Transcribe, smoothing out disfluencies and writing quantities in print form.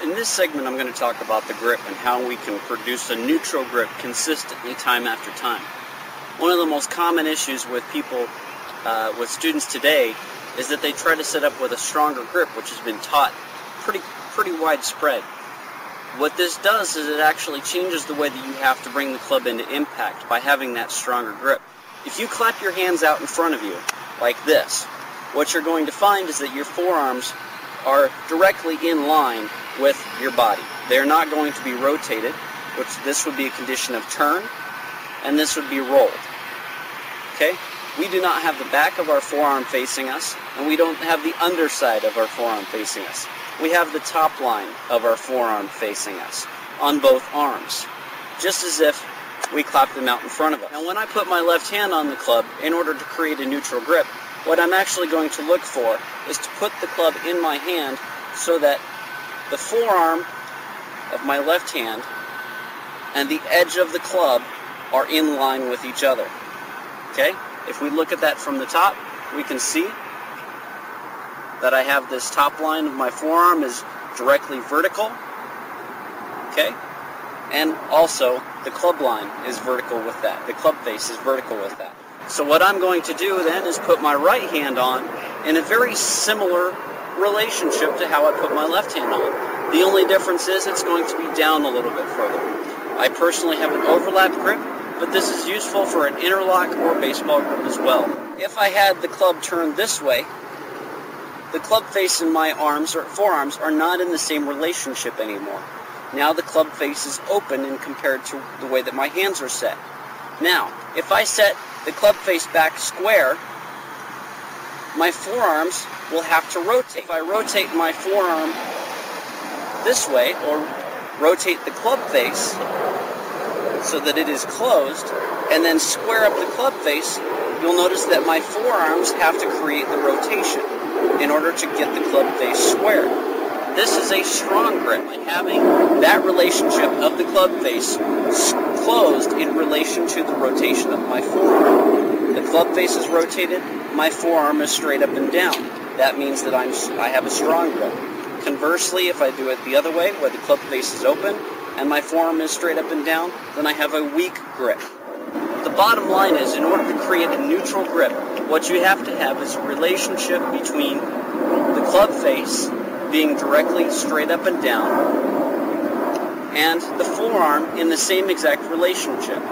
In this segment, I'm going to talk about the grip and how we can produce a neutral grip consistently time after time. One of the most common issues with people, with students today, is that they try to set up with a stronger grip, which has been taught pretty widespread. What this does is it actually changes the way that you have to bring the club into impact by having that stronger grip. If you clap your hands out in front of you, like this, what you're going to find is that your forearms are directly in line with your body. They're not going to be rotated, which this would be a condition of turn, and this would be rolled. Okay? We do not have the back of our forearm facing us, and we don't have the underside of our forearm facing us. We have the top line of our forearm facing us on both arms, just as if we clap them out in front of us. Now when I put my left hand on the club in order to create a neutral grip, what I'm actually going to look for is to put the club in my hand so that the forearm of my left hand and the edge of the club are in line with each other. Okay? If we look at that from the top, we can see that I have this top line of my forearm is directly vertical. Okay? And also the club line is vertical with that. The club face is vertical with that. So what I'm going to do then is put my right hand on in a very similar relationship to how I put my left hand on. The only difference is it's going to be down a little bit further. I personally have an overlap grip, but this is useful for an interlock or baseball grip as well. If I had the club turned this way, the club face and my arms or forearms are not in the same relationship anymore. Now the club face is open in compared to the way that my hands are set. Now, if I set the club face back square, my forearms will have to rotate. If I rotate my forearm this way, or rotate the club face so that it is closed, and then square up the club face, you'll notice that my forearms have to create the rotation in order to get the club face square. This is a strong grip, by having that relationship of the club face closed in relation to the rotation of my forearm. The club face is rotated, my forearm is straight up and down. That means that I have a strong grip. Conversely, if I do it the other way, where the club face is open and my forearm is straight up and down, then I have a weak grip. The bottom line is, in order to create a neutral grip, what you have to have is a relationship between the club face being directly straight up and down and the forearm in the same exact relationship.